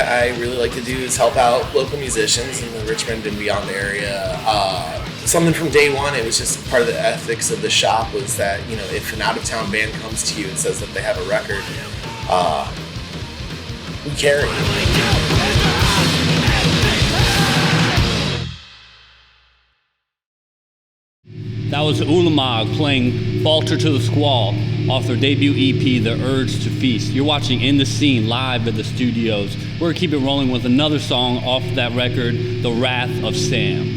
I really like to do is help out local musicians in the Richmond and beyond area. Something from day one, it was just part of the ethics of the shop was that, you know, if an out-of-town band comes to you and says that they have a record, we carry it. That was Ulamog playing Falter to the Squall off their debut EP, The Urge to Feast. You're watching In the Scene live at the studios. We're going to keep it rolling with another song off that record, The Wrath of Sam.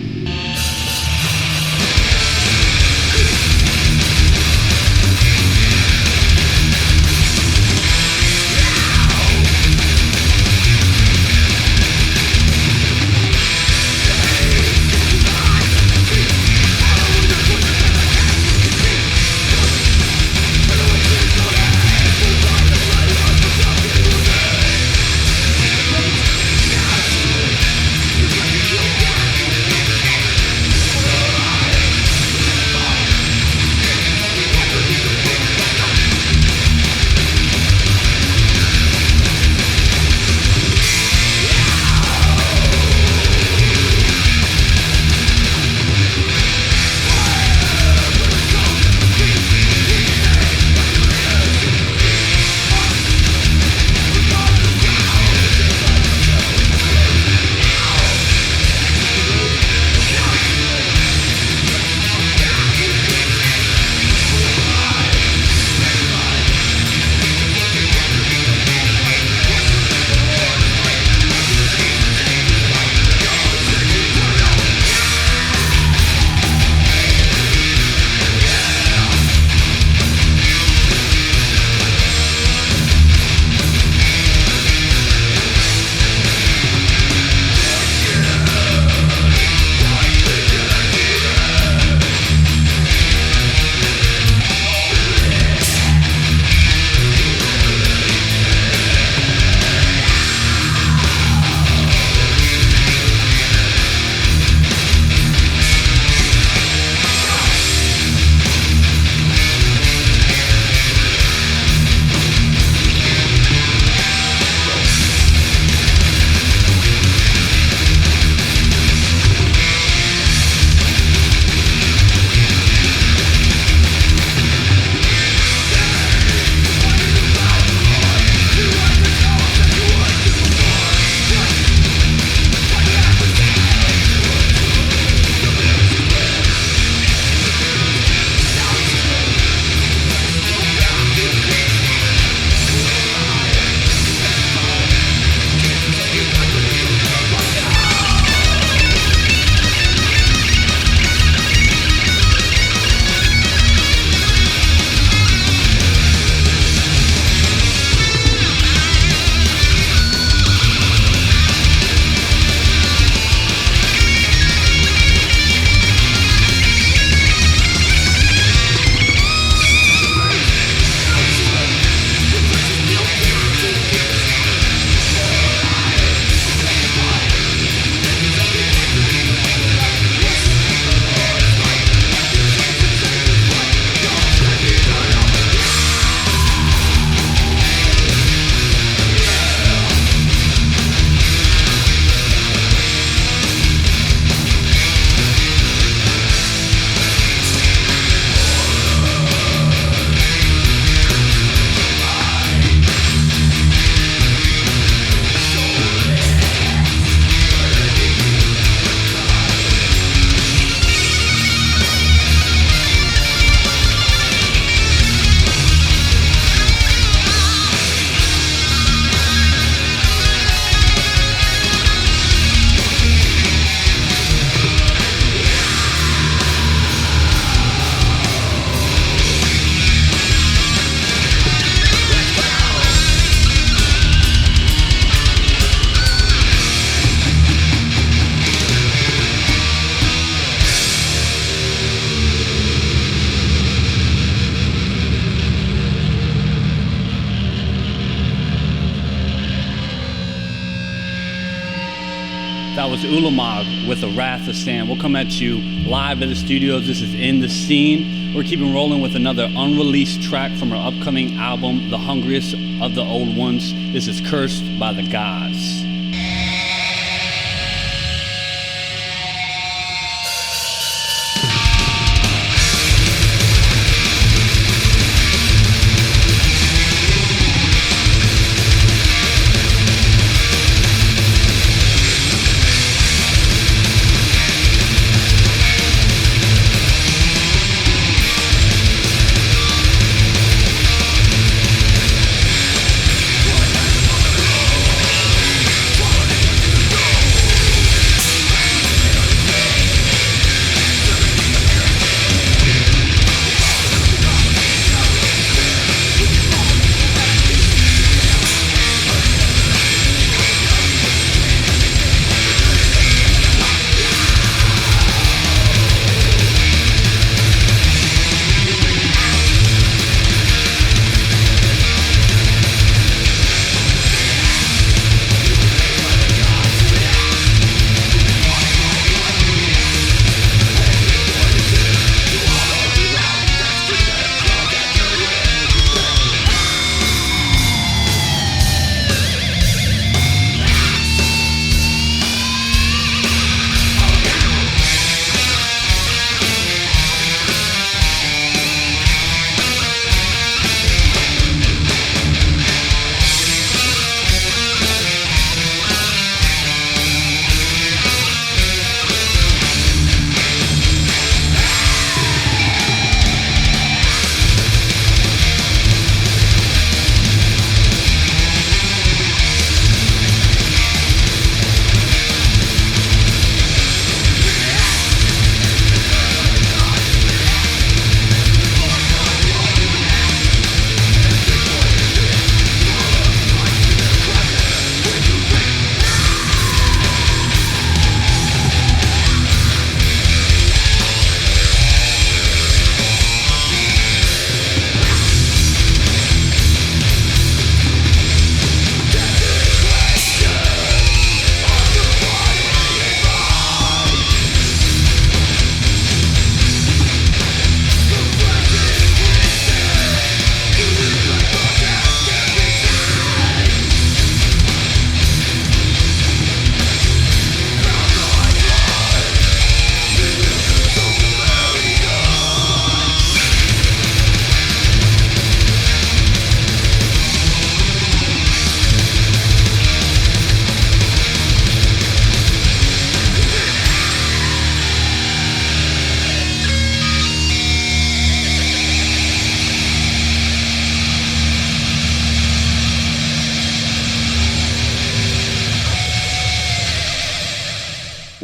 That was Ulamog with The Wrath of Sam. We'll come at you live at the studios. This is In the Scene. We're keeping rolling with another unreleased track from our upcoming album, The Hungriest of the Old Ones. This is Cursed by the Gods.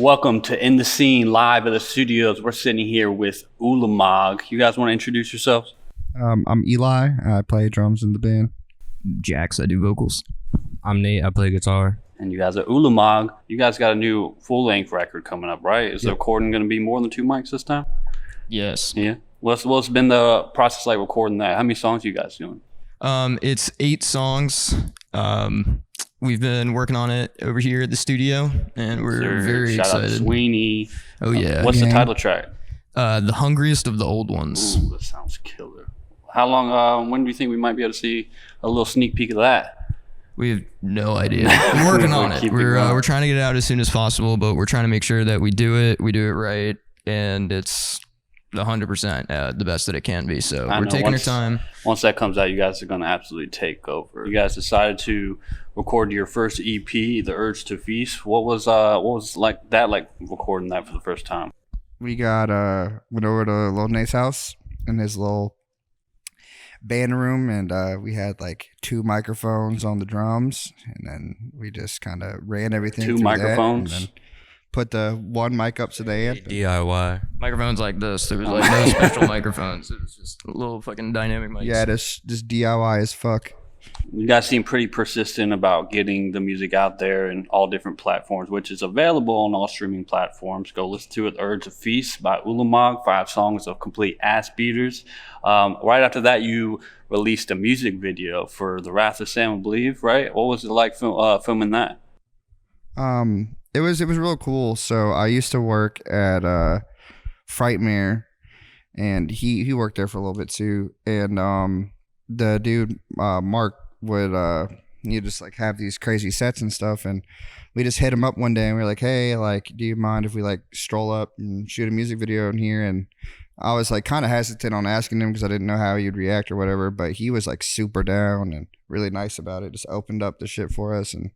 Welcome to In the Scene, live at the studios. We're sitting here with Ulamog. You guys want to introduce yourselves? I'm Eli. I play drums in the band. Jax, I do vocals. I'm Nate. I play guitar. And you guys are Ulamog. You guys got a new full-length record coming up, right? Is the recording going to be more than 2 mics this time? Yes. Yeah. What's been the process like recording that? How many songs you guys doing? It's 8 songs. We've been working on it over here at the studio, and we're very Shout excited. out Sweeney. Oh yeah. What's the title track? The Hungriest of the Old Ones. Ooh, that sounds killer. How long? When do you think we might be able to see a little sneak peek of that? We have no idea. We're working on it. We're trying to get it out as soon as possible, but we're trying to make sure that we do it right, and it's 100% the best that it can be. So we're taking our time. Once that comes out, you guys are going to absolutely take over. You guys decided to record your first EP, The Urge to Feast. What was like recording that for the first time? We got went over to Lil Nate's house in his little band room, and we had like 2 microphones on the drums, and then we just kind of ran everything 2 through microphones that, and then put the 1 mic up to the amp. DIY. Microphones like this. There was like no special microphones. It was just a little fucking dynamic mics. Yeah, just DIY as fuck. You guys seem pretty persistent about getting the music out there in all different platforms, which is available on all streaming platforms. Go listen to it, The Urge to Feast by Ulamog, 5 songs of complete ass beaters. Right after that, you released a music video for The Wrath of Sam, I believe, right? What was it like filming that? It was real cool. So I used to work at Frightmare, and he worked there for a little bit too. And the dude Mark would you just like have these crazy sets and stuff, and we just hit him up one day and we were like, hey, like, do you mind if we like stroll up and shoot a music video in here? And I was like kind of hesitant on asking him because I didn't know how he'd react or whatever, but he was like super down and really nice about it. Just opened up the shit for us, and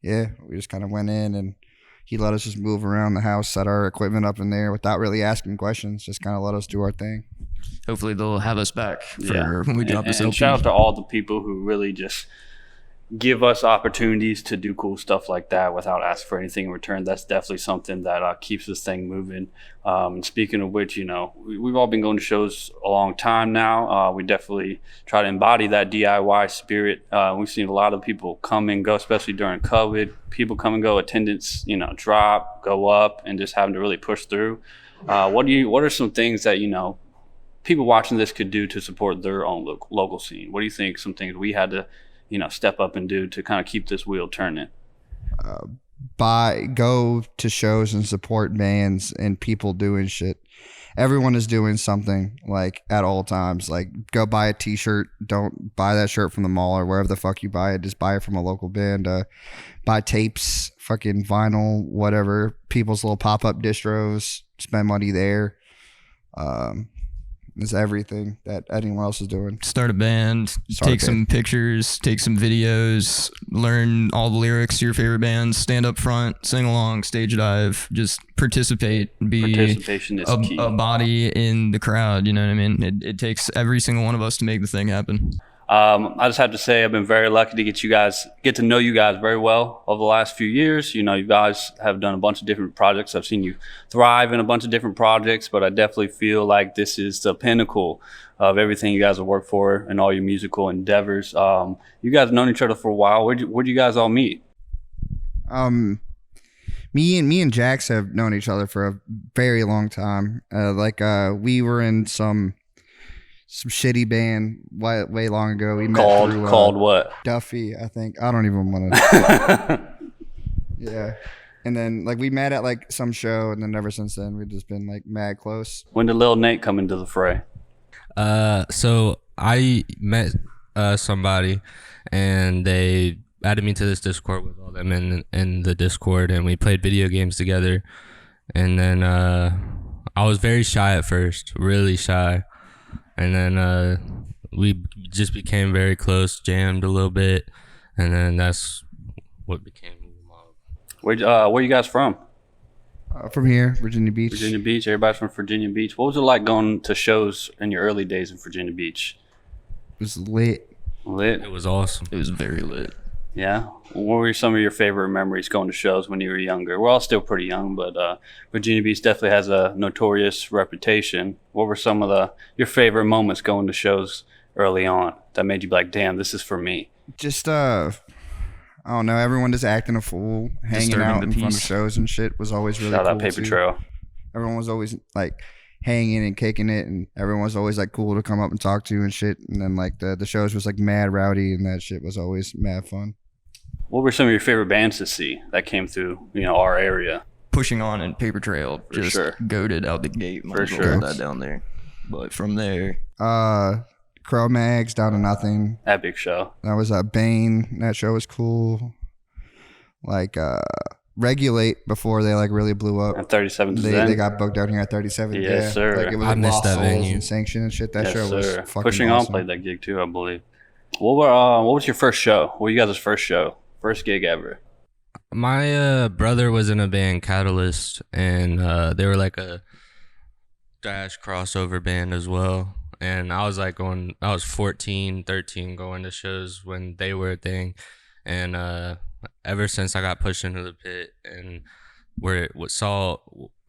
yeah, we just kind of went in, and he let us just move around the house, set our equipment up in there without really asking questions, just kind of let us do our thing. Hopefully they'll have us back for when we drop this and LP. shout out to all the people who really just give us opportunities to do cool stuff like that without asking for anything in return. That's definitely something that keeps this thing moving. And speaking of which, you know, we've all been going to shows a long time now. We definitely try to embody that DIY spirit. We've seen a lot of people come and go, especially during COVID. People come and go, attendance, you know, drop, go up, and just having to really push through. What are some things that, you know, people watching this could do to support their own local scene? What do you think some things we had to, you know, step up and do to kind of keep this wheel turning? Go to shows and support bands and people doing shit. Everyone is doing something, like, at all times. Like, go buy a t-shirt. Don't buy that shirt from the mall or wherever the fuck you buy it. Just buy it from a local band. Buy tapes, fucking vinyl, whatever. People's little pop-up distros. Spend money there. Is everything that anyone else is doing. Start a band, take some pictures, take some videos, learn all the lyrics to your favorite bands, stand up front, sing along, stage dive, just participate, be Participation is key. A body in the crowd, you know what I mean? It takes every single one of us to make the thing happen. I just have to say I've been very lucky to get to know you guys very well over the last few years. You know, you guys have done a bunch of different projects. I've seen you thrive in a bunch of different projects, but I definitely feel like this is the pinnacle of everything you guys have worked for and all your musical endeavors. You guys have known each other for a while. Where'd you guys all meet? Me and Jax have known each other for a very long time. We were in some shitty band way long ago. We met called what? Duffy, I think. I don't even want to. Yeah. And then like we met at like some show, and then ever since then we've just been like mad close. When did Lil Nate come into the fray? So I met somebody, and they added me to this Discord with all them in the Discord, and we played video games together. And then I was very shy at first, really shy. And then we just became very close, jammed a little bit, and then that's what became Ulamog. Where you guys from? From here, Virginia Beach. Virginia Beach. Everybody's from Virginia Beach. What was it like going to shows in your early days in Virginia Beach? It was lit. Lit. It was awesome. It was very lit. Yeah. What were some of your favorite memories going to shows when you were younger? We're all still pretty young, but Virginia Beach definitely has a notorious reputation. What were some of your favorite moments going to shows early on that made you be like, damn, this is for me? Just I don't know. Everyone just acting a fool, hanging Disturbing out the in front of peace. shows and shit was always really Shout cool out Paper too. Trail. Everyone was always like hanging and kicking it, and everyone was always like cool to come up and talk to and shit. And then like the shows was like mad rowdy, and that shit was always mad fun. What were some of your favorite bands to see that came through, our area? Pushing On and Paper Trail For just sure. goaded out the gate. Might For as well sure. put that down there. But from there, Crow Mags, Down to Nothing. Epic show. That was Bane. That show was cool. Like Regulate before they like really blew up. And 37 to They Zen. got booked down here at 37th. Yes, yeah. sir. Like it was I like missed Lost that Souls venue. and Sanction and shit. That Yes, show was sir. fucking Pushing awesome. On played that gig too, I believe. What was your first show? What were you guys' first show? First gig ever? My brother was in a band, Catalyst, and they were like a thrash crossover band as well. And I was I was 14, 13 going to shows when they were a thing. And ever since I got pushed into the pit and saw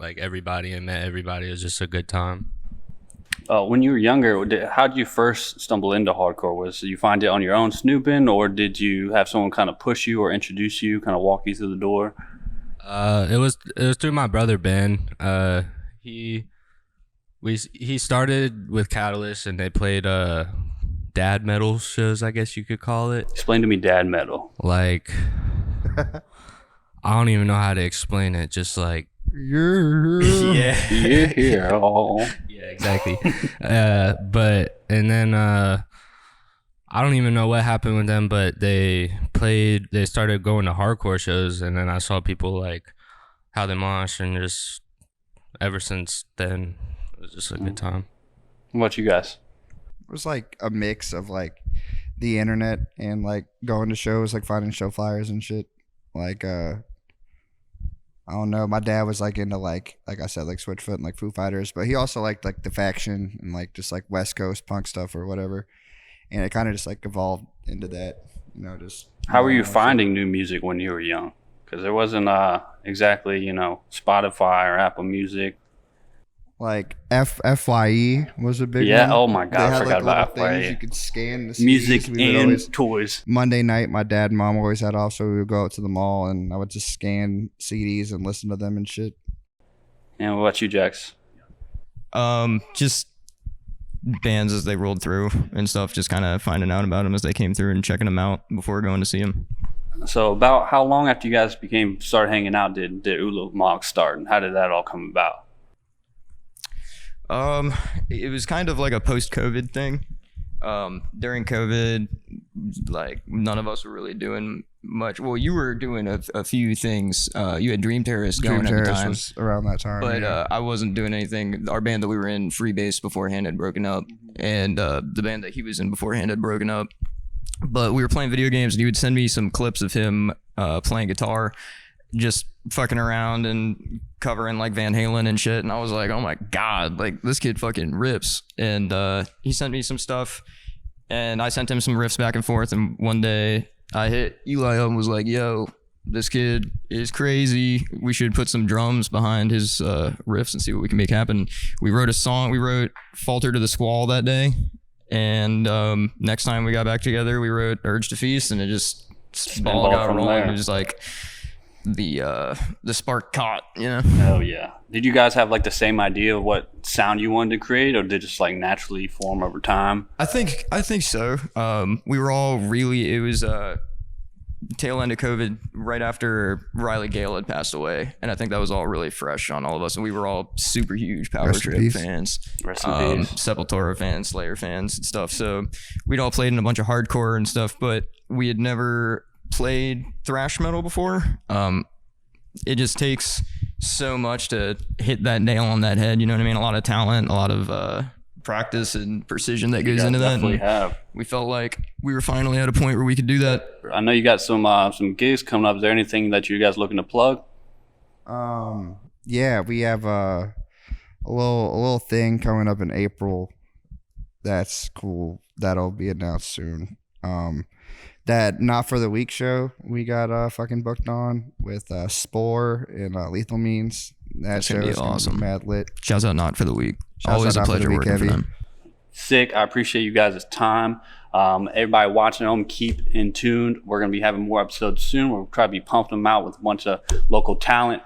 like everybody and met everybody, it was just a good time. When you were younger, how did you first stumble into hardcore? Did you find it on your own snooping, or did you have someone kind of push you or introduce you, kind of walk you through the door? It was through my brother Ben. He started with Catalyst, and they played dad metal shows, I guess you could call it. Explain to me dad metal. Like I don't even know how to explain it. Just like Yeah. Yeah. yeah, exactly. And then I don't even know what happened with them, but they started going to hardcore shows, and then I saw people like how they mosh, and just ever since then it was just a good time. What about you guys? It was like a mix of like the internet and like going to shows, like finding show flyers and shit. Like I don't know. My dad was like into like I said, like Switchfoot and like Foo Fighters, but he also liked like the Faction and like just like West Coast punk stuff or whatever. And it kind of just like evolved into that, just. How were you finding new music when you were young? Because there wasn't exactly Spotify or Apple Music. Like FYE was a big Yeah. one. Oh my God, They I had, forgot like, about little things FYE. you could scan the CDs. Music We would and always- toys. Monday night, my dad and mom always had off, so we would go out to the mall and I would just scan CDs and listen to them and shit. And what about you, Jax? just bands as they rolled through and stuff, just kind of finding out about them as they came through and checking them out before going to see them. So about how long after you guys started hanging out did Ulamog start, and how did that all come about? It was kind of like a post-COVID thing. During COVID, like none of us were really doing much. Well, you were doing a few things. You had Dream Terrace going Dream at the Terrace time, was around that time. but yeah. I wasn't doing anything. Our band that we were in, Freebase, beforehand had broken up, and the band that he was in beforehand had broken up. But we were playing video games, and he would send me some clips of him playing guitar, just fucking around and covering like Van Halen and shit. And I was like, oh my God, like this kid fucking rips. And he sent me some stuff, and I sent him some riffs back and forth. And one day I hit Eli up and was like, yo, this kid is crazy. We should put some drums behind his riffs and see what we can make happen. We wrote a song. We wrote Falter to the Squall that day. And next time we got back together, we wrote Urge to Feast, and it just ball Spinball got from rolling. there. It was like the spark caught, Hell yeah. Did you guys have like the same idea of what sound you wanted to create, or did it just like naturally form over time? I think so. We were all really, it was tail end of COVID, right after Riley Gale had passed away, and I think that was all really fresh on all of us, and we were all super huge Power Rest in Trip peace. fans, Rest in peace. Sepultura fans, Slayer fans and stuff. So we'd all played in a bunch of hardcore and stuff, but we had never played thrash metal before. It just takes so much to hit that nail on that head, you know what I mean? A lot of talent, a lot of practice and precision that You goes guys into that. definitely And have. we felt like we were finally at a point where we could do that. I know you got some gigs coming up. Is there anything that you guys looking to plug? Yeah, we have a little thing coming up in April. That's cool. That'll be announced soon. that Not For The Week show we got fucking booked on with Spore and Lethal Means. That show is awesome. Mad lit. Shouts out Not For The Week. Always a pleasure working for them. Sick. I appreciate you guys' time. Everybody watching at home, keep in tune. We're going to be having more episodes soon. We'll try to be pumping them out with a bunch of local talent.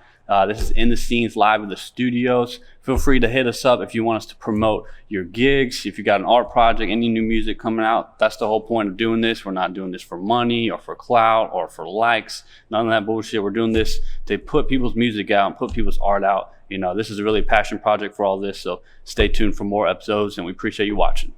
This is In the Scenes live at the studios. Feel free to hit us up if you want us to promote your gigs. If you got an art project, any new music coming out, that's the whole point of doing this. We're not doing this for money or for clout or for likes. None of that bullshit. We're doing this to put people's music out and put people's art out. You know, this is a really passion project for all this. So stay tuned for more episodes, and we appreciate you watching.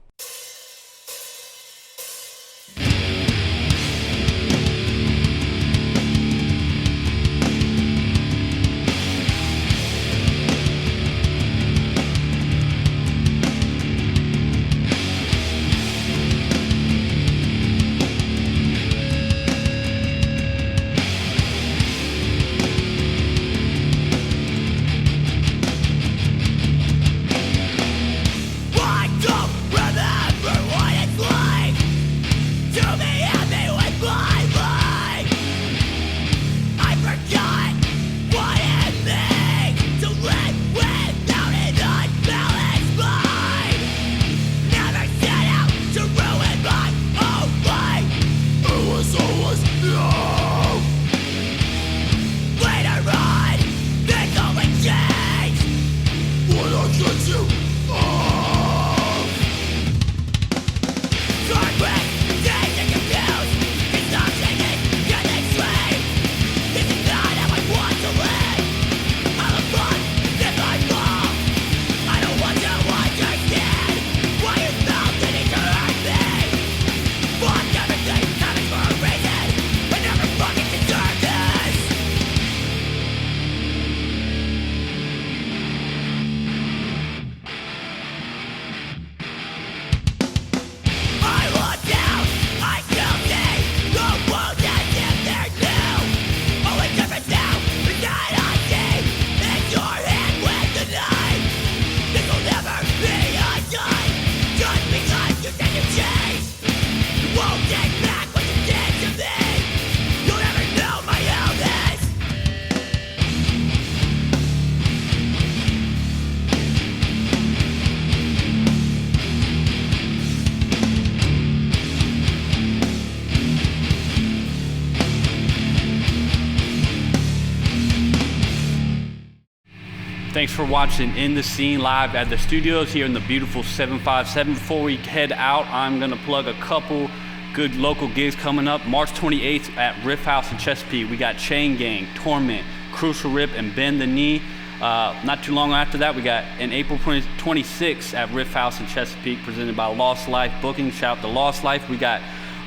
Thanks for watching In the Scene live at the studios here in the beautiful 757. Before we head out, I'm going to plug a couple good local gigs coming up. March 28th at Riff House in Chesapeake, we got Chain Gang, Torment, Crucial Rip, and Bend the Knee. Not too long after that, we got in April 26th at Riff House in Chesapeake, presented by Lost Life Booking. Shout out to Lost Life. We got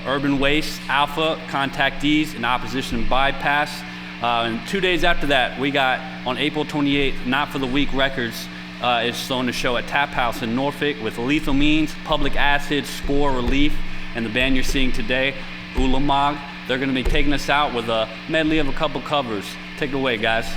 Urban Waste, Alpha, Contactees, and Opposition and Bypass. And 2 days after that, we got on April 28th, Not For The Week Records is throwing a show at Tap House in Norfolk with Lethal Means, Public Acid, Spore, Relief, and the band you're seeing today, Ulamog. They're going to be taking us out with a medley of a couple covers. Take it away, guys.